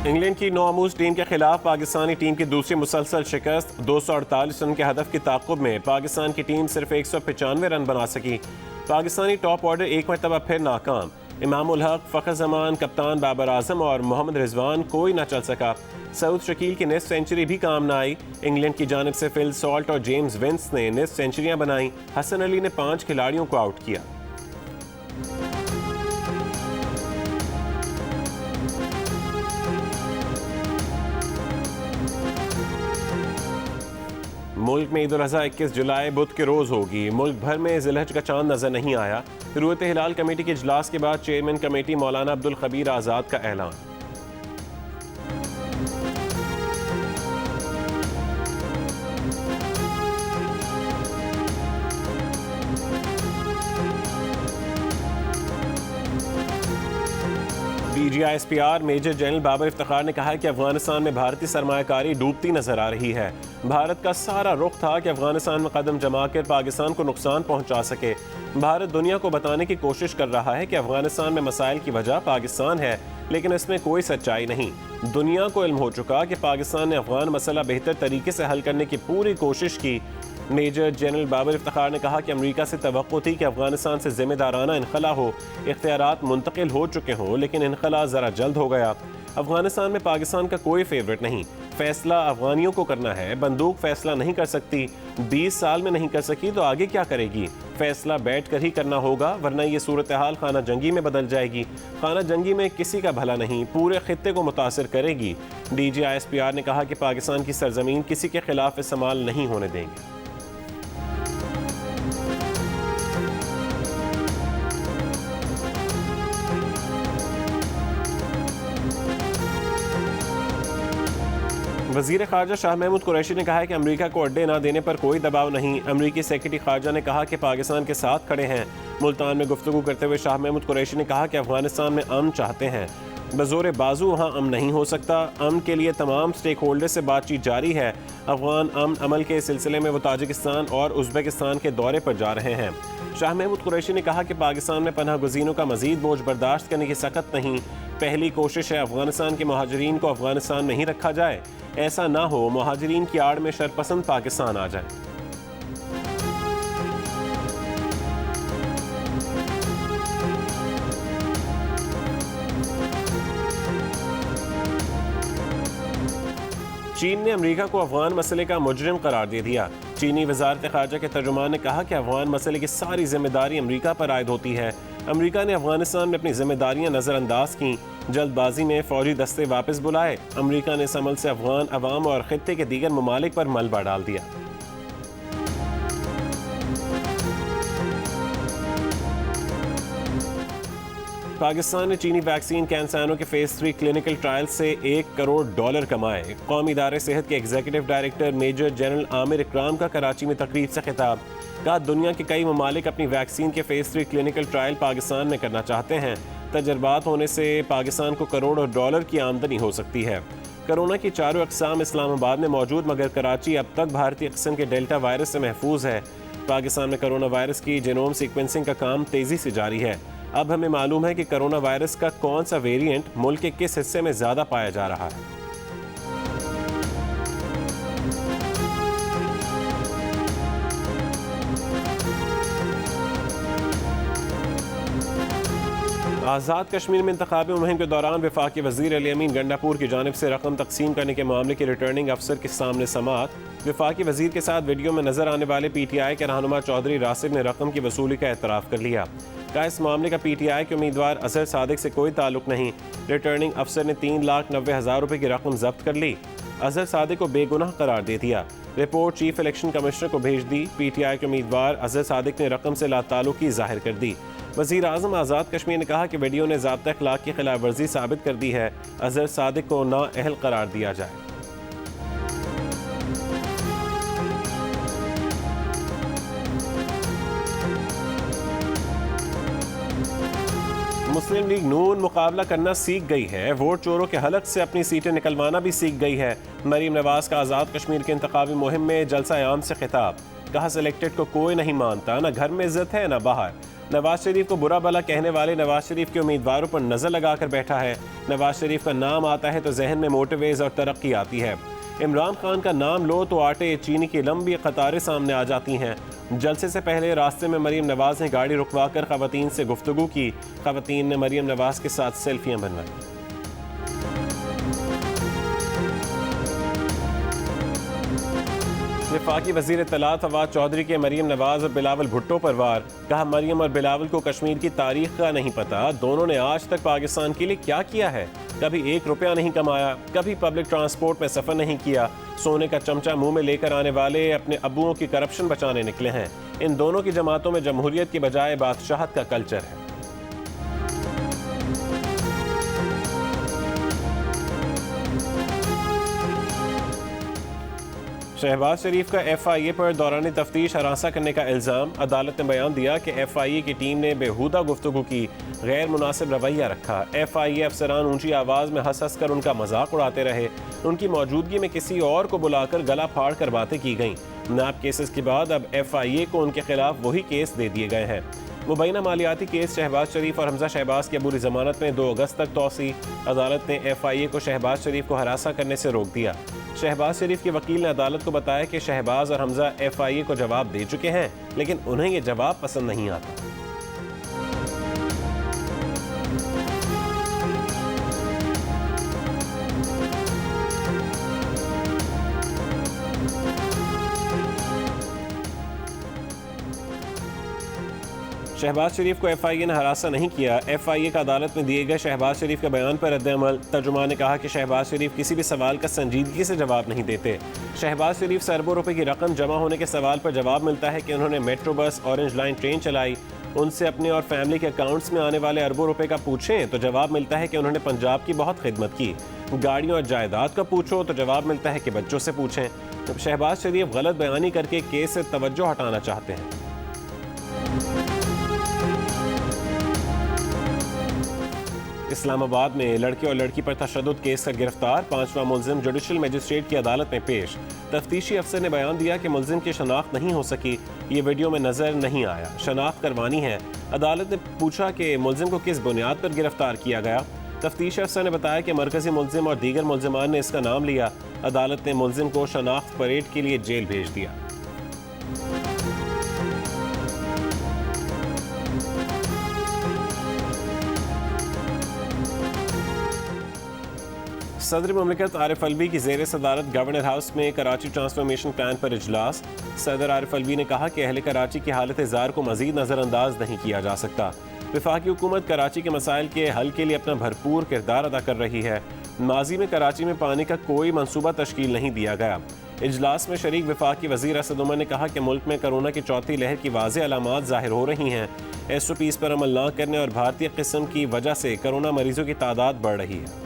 England की नौआमूज team के खिलाफ पाकिस्तानी टीम की दूसरी मुसलसल शिकस्त। 248 रन के हदफ की ताक़ुब में पाकिस्तान की टीम सिर्फ 195 रन बना सकी। पाकिस्तानी टॉप ऑर्डर एक मरतबा फिर नाकाम। इमाम उल हक, फ़खर जमान, कप्तान बाबर आजम और मोहम्मद रिजवान कोई ना चल सका। सऊद शकील की निस्फ सेंचुरी भी काम ना आई। इंग्लैंड की जानिब से फिल सॉल्ट और जेम्स विंस ने निस्फ सेंचुरियां बनाई। हसन अली ने 5 खिलाड़ियों को आउट किया। मुल्क में ईद उल अज़हा 21 जुलाई बुध के रोज़ होगी। मुल्क भर में ज़िलहज का चांद नजर नहीं आया। रूयत हिलाल कमेटी के इजलास के बाद चेयरमैन कमेटी मौलाना अब्दुल खबीर आज़ाद का ऐलान। DGISPR major general Babar Iftikhar ने कहा है कि अफगानिस्तान में भारतीय सरमायाकारी डूबती नजर आ रही है। भारत का सारा रुख था कि अफगानिस्तान में कदम जमा कर पाकिस्तान को नुकसान पहुंचा सके। भारत दुनिया को बताने की कोशिश कर रहा है कि अफगानिस्तान में मसाइल की वजह पाकिस्तान है, लेकिन इसमें कोई सच्चाई नहीं। दुनिया को इल्म हो चुका कि पाकिस्तान ने अफगान मसला बेहतर तरीके से हल करने की पूरी कोशिश की। मेजर जनरल बाबर इफ्तिखार ने कहा कि अमेरिका से तवक्को थी कि अफगानिस्तान से जिम्मेदाराना इनखला हो, इख्तियारात मुंतकिल हो चुके हों, लेकिन इनखला ज़रा जल्द हो गया। अफगानिस्तान में पाकिस्तान का कोई फेवरेट नहीं, फैसला अफगानियों को करना है। बंदूक फैसला नहीं कर सकती, 20 साल में नहीं कर सकी तो आगे क्या करेगी? फैसला बैठ कर ही करना होगा, वरना ये सूरत हाल खाना जंगी में बदल जाएगी। खाना जंगी में किसी का भला नहीं, पूरे खित्ते को मुतासिर करेगी। DGISPR ने कहा कि पाकिस्तान की सरजमीन किसी के खिलाफ इस्तेमाल नहीं होने देंगे। वज़ीर ख़ारजा शाह महमूद कुरैशी ने कहा है कि अमेरिका को अड्डे ना देने पर कोई दबाव नहीं। अमेरिकी सेक्रेटरी ख़ारजा ने कहा कि पाकिस्तान के साथ खड़े हैं। मुल्तान में गुफ्तगू करते हुए शाह महमूद कुरैशी ने कहा कि अफगानिस्तान में अमन चाहते हैं, बज़ोर बाजू वहाँ अमन नहीं हो सकता। अमन के लिए तमाम स्टेक होल्डर से बातचीत जारी है। अफगान अमन अमल के सिलसिले में वो ताजिकिस्तान और उज़्बेकिस्तान के दौरे पर जा रहे हैं। शाह महमूद कुरैशी ने कहा कि पाकिस्तान में पनाह गुज़ीनों का मज़ीद बोझ बर्दाश्त करने की सकत नहीं। पहली कोशिश है अफगानिस्तान के महाजरीन को अफगानिस्तान में ही रखा जाए। ऐसा ना हो महाजरीन की आड़ में शरपसंद पाकिस्तान आ जाए। चीन ने अमेरिका को अफगान मसले का मुजरिम करार दे दिया। चीनी वजारत ख़ारजा के तर्जुमान ने कहा कि अफगान मसले की सारी जिम्मेदारी अमेरिका पर आयद होती है। अमेरिका ने अफगानिस्तान में अपनी जिम्मेदारियां नज़रअंदाज की, जल्दबाजी में फौजी दस्ते वापस बुलाए। अमेरिका ने इस अमल से अफगान अवाम और खित्ते के दीगर ममालिक पर मलबा डाल दिया। पाकिस्तान ने चीनी वैक्सीन कैंसानो के फेज 3 क्लिनिकल ट्रायल से $1 करोड़ कमाए। कौमी इदारे सेहत के executive director major general Amir Ikram का कराची में तकरीर से खिताब। कहा दुनिया के कई ममालिक अपनी वैक्सीन के फेज 3 क्लिनिकल ट्रायल पाकिस्तान में करना चाहते हैं। तजर्बात होने से पाकिस्तान को करोड़ों डॉलर की आमदनी हो सकती है। कोरोना की चारों अक़साम इस्लामाबाद में मौजूद, मगर कराची अब तक भारतीय किस्म के डेल्टा वायरस से महफूज है। पाकिस्तान में कोरोना वायरस की जीनोम सीक्वेंसिंग का काम तेज़ी से जारी है। अब हमें मालूम है कि कोरोना वायरस का कौन सा वेरिएंट मुल्क के किस हिस्से में ज़्यादा पाया जा रहा है। आज़ाद कश्मीर में इंतखाबी मुहिम के दौरान वफाकी वज़ीर अली अमीन गंडापुर की जानिब से रकम तकसीम करने के मामले के रिटर्निंग अफसर के सामने समाअत। वफाकी वज़ीर के साथ वीडियो में नजर आने वाले PTI के रहनुमा चौधरी रासिब ने रकम की वसूली का एतराफ़ कर लिया। कहा इस मामले का PTI के उम्मीदवार अजहर सादिक से कोई ताल्लुक नहीं। रिटर्निंग अफसर ने 3,90,000 रुपये की रकम जब्त कर ली। अजहर सादिक को बेगुनाह करार दे दिया। रिपोर्ट चीफ इलेक्शन कमिश्नर को भेज दी। PTI के उम्मीदवार अजहर सादिक ने रकम से लाताल्लुकी जाहिर कर दी। वज़ीर आज़म आज़ाद कश्मीर ने कहा कि वीडियो ने ज़ाब्ता अखलाक की खिलाफ वर्जी साबित कर दी है। अजहर सादिक को नाअहल करार दिया जाए। मुस्लिम लीग नून मुकाबला करना सीख गई है। वोट चोरों के हलक से अपनी सीटें निकलवाना भी सीख गई है। मरीम नवाज का आज़ाद कश्मीर के इंतखाबी मुहिम में जलसा आम से खिताब। कहा सिलेक्टेड को कोई नहीं मानता, न घर में इज्जत है न बाहर। नवाज शरीफ को बुरा भला कहने वाले नवाज शरीफ के उम्मीदवारों पर नजर लगाकर बैठा है। नवाज शरीफ का नाम आता है तो जहन में मोटरवेज और तरक्की आती है। इमरान खान का नाम लो तो आटे चीनी की लंबी कतारें सामने आ जाती हैं। जलसे से पहले रास्ते में मरीम नवाज ने गाड़ी रुकवाकर खवातीन से गुफ्तगू की। खवातीन ने मरीम नवाज के साथ सेल्फियां बनवाई। वफाकी वज़ीर इत्तलात फवाद चौधरी के मरीम नवाज और बिलावल भुट्टो पर वार। कहा, मरीम और बिलावल को कश्मीर की तारीख का नहीं पता। दोनों ने आज तक पाकिस्तान के लिए क्या किया है? कभी 1 रुपया नहीं कमाया, कभी पब्लिक ट्रांसपोर्ट में सफ़र नहीं किया। सोने का चमचा मुंह में लेकर आने वाले अपने अबुओं की करप्शन बचाने निकले हैं। इन दोनों की जमातों में जमहूरियत की बजाय बादशाहत का कल्चर है। शहबाज शरीफ का FIA पर दौरान तफ्तीश हरासा करने का इल्ज़ाम। अदालत ने बयान दिया कि FIA की टीम ने बेहुदा गुफ्तगू की, गैर मुनासिब रवैया रखा। FIA अफसरान ऊंची आवाज़ में हंस हंस कर उनका मजाक उड़ाते रहे। उनकी मौजूदगी में किसी और को बुलाकर गला फाड़ कर बातें की गईं। नाब केसेस के बाद अब FIA को उनके खिलाफ वही केस दे दिए गए हैं। मुबैना मालियाती केस शहबाज शरीफ और हमजा शहबाज की अबूरी जमानत में 2 अगस्त तक तोसी। अदालत ने FIA को शहबाज शरीफ को हरासा करने से रोक दिया। शहबाज शरीफ के वकील ने अदालत को बताया कि शहबाज और हमजा FIA को जवाब दे चुके हैं, लेकिन उन्हें ये जवाब पसंद नहीं आता। शहबाज शरीफ को FIA ने हरासा नहीं किया। FIA का अदालत में दिए गए शहबाज शरीफ के बयान पर रद्द-ए-अमल। तर्जुमान ने कहा कि शहबाज शरीफ किसी भी सवाल का संजीदगी से जवाब नहीं देते। शहबाज शरीफ से अरबों रुपए की रकम जमा होने के सवाल पर जवाब मिलता है कि उन्होंने metro bus, orange line train चलाई। उनसे अपने और फैमिली के अकाउंट्स में आने वाले अरबों रुपए का पूछें तो जवाब मिलता है कि उन्होंने पंजाब की बहुत खिदमत की। गाड़ियों और जायदाद का पूछो तो जवाब मिलता है कि बच्चों से पूछें। तो शहबाज शरीफ गलत बयानी करके केस से तवज्जो हटाना चाहते हैं। इस्लामाबाद में लड़के और लड़की पर तशद्दुद केस का गिरफ्तार 5वां मुलजिम जुडिशल मजिस्ट्रेट की अदालत में पेश। तफ्तीशी अफसर ने बयान दिया कि मुलजिम की शनाख्त नहीं हो सकी, ये वीडियो में नजर नहीं आया, शनाख्त करवानी है। अदालत ने पूछा कि मुलजिम को किस बुनियाद पर गिरफ्तार किया गया। तफ्तीशी अफसर ने बताया कि मरकजी मुलजिम और दीगर मुलजिमान ने इसका नाम लिया। अदालत ने मुलजिम को शनाख्त परेड के लिए जेल भेज दिया। सदर मुमलिकत आरिफ अलवी की ज़ेर सदारत गवर्नर हाउस में कराची ट्रांसफॉर्मेशन प्लान पर इजलास। सदर आरिफ अलवी ने कहा कि अहले कराची की हालत ज़ार को मज़ीद नज़रअंदाज नहीं किया जा सकता। वफाकी हुकूमत कराची के मसाइल के हल के लिए अपना भरपूर किरदार अदा कर रही है। माजी में कराची में पानी का कोई मनसूबा तश्कील नहीं दिया गया। इजलास में शरीक वफाकी वज़ीर असद उमर ने कहा कि मुल्क में कोरोना की चौथी लहर की वाज़ेह अलामात ज़ाहिर हो रही हैं। SOPs पर अमल न करने और भारतीय किस्म की वजह से कोरोना मरीजों की तादाद बढ़ रही है।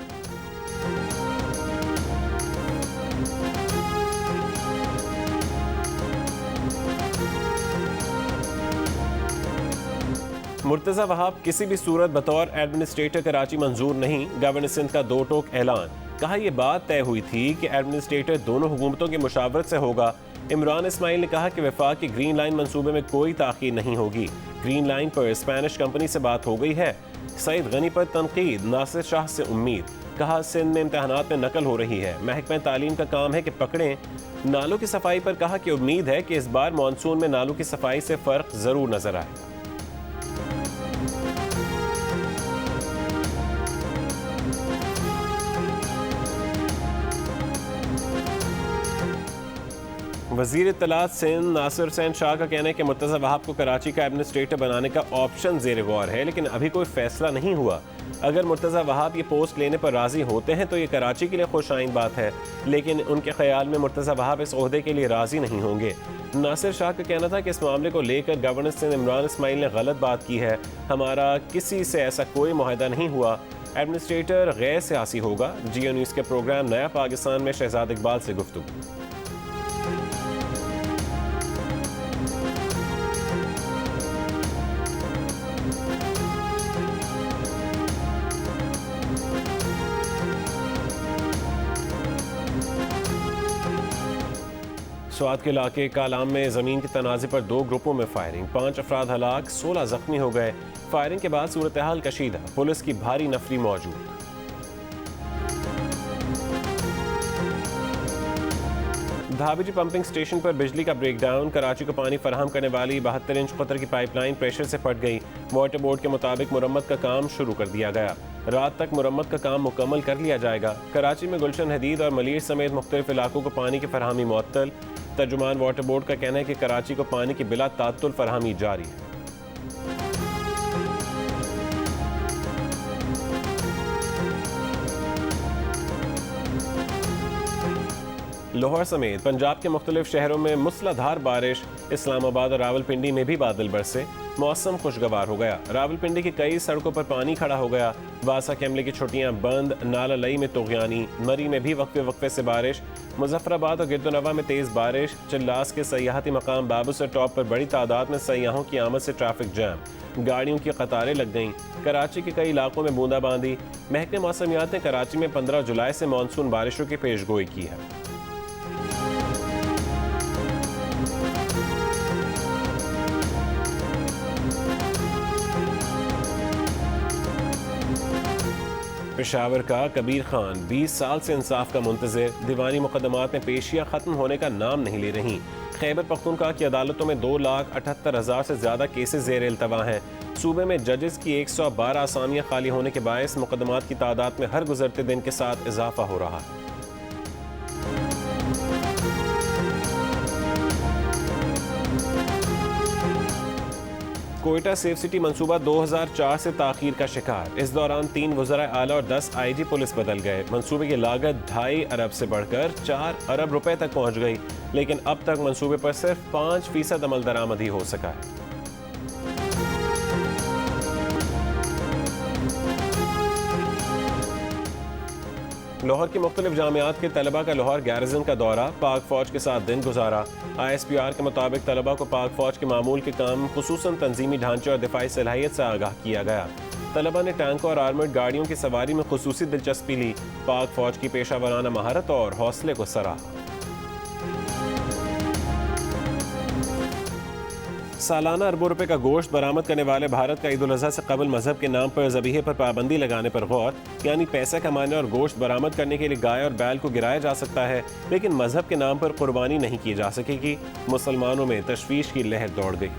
मुर्तज़ा वहाब किसी भी सूरत बतौर एडमिनिस्ट्रेटर कराची मंजूर नहीं। गवर्नर सिंध का 2 टोक ऐलान। कहा, यह बात तय हुई थी कि एडमिनिस्ट्रेटर दोनों हुकूमतों की मुशावरत से होगा। इमरान इस्माइल ने कहा कि वफाक की ग्रीन लाइन मंसूबे में कोई ताख़ीर नहीं होगी। ग्रीन लाइन पर स्पेनिश कंपनी से बात हो गई है। सईद गनी पर तनकीद, नासिर शाह से उम्मीद। कहा, सिंध में इम्तहानात में नकल हो रही है, महकमा तालीम का काम है कि पकड़ें। नालों की सफाई पर कहा कि उम्मीद है कि इस बार मानसून में नालों की सफाई से फ़र्क ज़रूर नजर आएगा। वज़ीर इत्तलात सिंध नासिर हुसैन शाह का कहना है कि मुर्तज़ा वहाब को कराची का एडमिनिस्ट्रेटर बनाने का ऑप्शन ज़ेर गौर है, लेकिन अभी कोई फैसला नहीं हुआ। अगर मुर्तज़ा वहाब ये पोस्ट लेने पर राज़ी होते हैं तो ये कराची के लिए खुशाइन बात है, लेकिन उनके ख्याल में मुर्तज़ा वहाब इस ओहदे के लिए राज़ी नहीं होंगे। नासिर शाह का कहना था कि इस मामले को लेकर गवर्नर सिंध इमरान इस्माइल ने गलत बात की है। हमारा किसी से ऐसा कोई मुआहदा नहीं हुआ। एडमिनिस्ट्रेटर गैर सियासी होगा। GO न्यूज़ के प्रोग्राम नया पाकिस्तान में शहजाद इकबाल से गुफ्तगू। स्वात के इलाके कालाम में ज़मीन के तनाज़े पर 2 ग्रुपों में फायरिंग, 5 अफराद हलाक, 16 जख्मी हो गए। फायरिंग के बाद सूरत हाल कशीदा, पुलिस की भारी नफरी मौजूद। धाबीजी पंपिंग स्टेशन पर बिजली का ब्रेकडाउन, कराची को पानी फराहम करने वाली 72 इंच कतर की पाइपलाइन प्रेशर से फट गई। वाटर बोर्ड के मुताबिक मुरम्मत का काम शुरू कर दिया गया। रात तक मुरम्मत का काम मुकम्मल कर लिया जाएगा। कराची में गुलशन हदीद और मलीर समेत मुख्तलिफ इलाकों को पानी की फराहमी मुअत्तल। तर्जुमान वाटर बोर्ड का कहना है कि कराची को पानी की बिला तात्तुल फराहमी जारी है। लाहौर समेत पंजाब के मुख्तलिफ शहरों में मूसलाधार बारिश। इस्लामाबाद और रावलपिंडी में भी बादल बरसे, मौसम खुशगवार हो गया। रावलपिंडी की कई सड़कों पर पानी खड़ा हो गया। वासा कैमले की छुट्टियां बंद, नाला लई में तोगयानी, मरी में भी वक्फे वक्फे से बारिश। मुजफ्फराबाद और गिरदोनवा में तेज़ बारिश। चिल्लास के सयाहती मकाम बाबूसर टॉप पर बड़ी तादाद में सयाहों की आमद से ट्रैफिक जैम, गाड़ियों की कतारें लग गईं। कराची के कई इलाकों में बूंदाबांदी। महकमे मौसमियात ने कराची में 15 जुलाई से मानसून बारिशों की पेशगोई की है। पेशावर का कबीर खान 20 साल से इंसाफ का मुंतज़िर। दीवानी मुकदमात में पेशियां खत्म होने का नाम नहीं ले रही। खैबर पख्तूनख्वा की अदालतों में 2,78,000 से ज्यादा केसेस ज़ेर इल्तवा हैं। सूबे में जजेस की 112 असामियां खाली होने के बायस मुकदमात की तादाद में हर गुजरते दिन के साथ इजाफा हो रहा है। कोयटा सेफ सिटी मंसूबा 2004 से ताखीर का शिकार। इस दौरान 3 वज़राए आला और 10 IG पुलिस बदल गए। मंसूबे की लागत 2.5 अरब से बढ़कर 4 अरब रुपए तक पहुंच गई, लेकिन अब तक मंसूबे पर सिर्फ 5% अमल दरामद ही हो सका है। लाहौर की मुख्तलिफ जामियात के तलबा का लाहौर गैरिजन का दौरा, पाक फौज के साथ दिन गुजारा। ISPR के मुताबिक तलबा को पाक फौज के मामूल के काम, खुसूसन तंजीमी ढांचे और दिफाई सलाहियत से आगाह किया गया। तलबा ने टैंकों और आर्मर्ड गाड़ियों की सवारी में खुसूसी दिलचस्पी ली। पाक फौज की पेशा वराना महारत और हौसले को सराहा। सालाना अरबों रुपए का गोश्त बरामद करने वाले भारत का ईद उल अज़हा से कबल मजहब के नाम पर ज़बीहे पर पाबंदी लगाने पर गौर, यानी पैसा कमाने और गोश्त बरामद करने के लिए गाय और बैल को गिराया जा सकता है, लेकिन मजहब के नाम पर कुर्बानी नहीं की जा सकेगी। मुसलमानों में तशवीश की लहर दौड़ गई।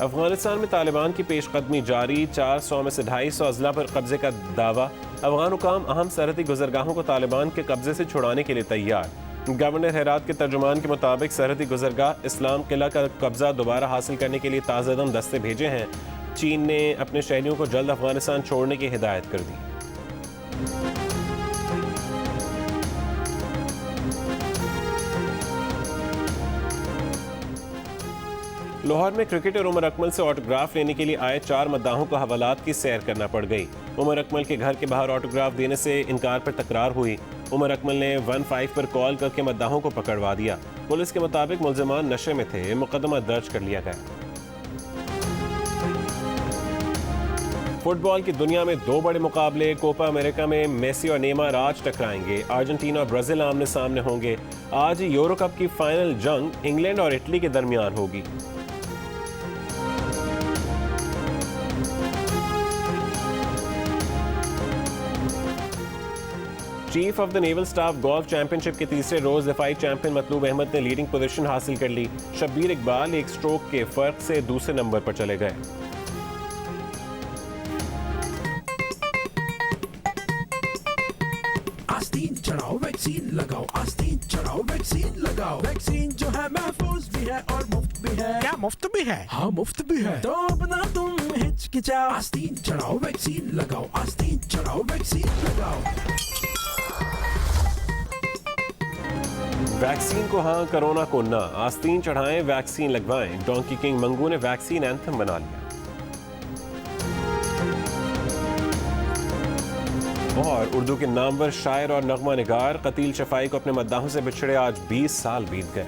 अफगानिस्तान में तालिबान की पेशकदमी जारी। 400 में से 250 अजला पर कब्जे का दावा। अफगान हुकाम अहम सरहदी गुजरगाहों को तालिबान के कब्जे से छुड़ाने के लिए तैयार। गवर्नर हेरात के तर्जुमान के मुताबिक सरहदी गुजरगाह इस्लाम किला का कब्जा दोबारा हासिल करने के लिए ताज़ादम दस्ते भेजे हैं। चीन ने अपने शहरियों को जल्द अफगानिस्तान छोड़ने की हिदायत कर दी। लाहौर में क्रिकेटर उमर अकमल से ऑटोग्राफ लेने के लिए आए 4 मद्दाहों को हवालात की सैर करना पड़ गई। उमर अकमल के घर के बाहर ऑटोग्राफ देने से इनकार पर तकरार हुई। उमर अकमल ने 15 पर कॉल करके मद्दाहों को पकड़वा दिया। पुलिस के मुताबिक मुल्जिमान नशे में थे। मुकदमा दर्ज कर लिया गया। फुटबॉल की दुनिया में 2 बड़े मुकाबले। कोपा अमेरिका में मेसी और नेमार आज टकराएंगे। अर्जेंटीना और ब्राजील आमने सामने होंगे। आज यूरो कप की फाइनल जंग इंग्लैंड और इटली के दरमियान होगी। Chief of the naval staff golf championship के तीसरे रोज दिफाई चैंपियन मतलूब अहमद ने लीडिंग पोजीशन हासिल कर ली। शब्बीर इकबाल एक स्ट्रोक के फर्क से दूसरे नंबर पर चले गए। आस्तीन चढ़ाओ वैक्सीन लगाओ, आस्तीन चढ़ाओ वैक्सीन लगाओ। वैक्सीन जो है महफूज भी है और मुफ्त भी है। क्या मुफ्त भी है? हाँ मुफ्त भी है, तो अब ना तुम हिचकिचाओ। आस्तीन चढ़ाओ वैक्सीन लगाओ, आस्तीन चढ़ाओ वैक्सीन लगाओ। वैक्सीन को हाँ, कोरोना को ना। आस्तीन चढ़ाएं, वैक्सीन लगवाएं। डोंकी किंग मंगू ने वैक्सीन एंथम बना लिया। और उर्दू के नामवर शायर और नगमा निगार कतील शफाई को अपने मद्दाहों से बिछड़े आज 20 साल बीत गए।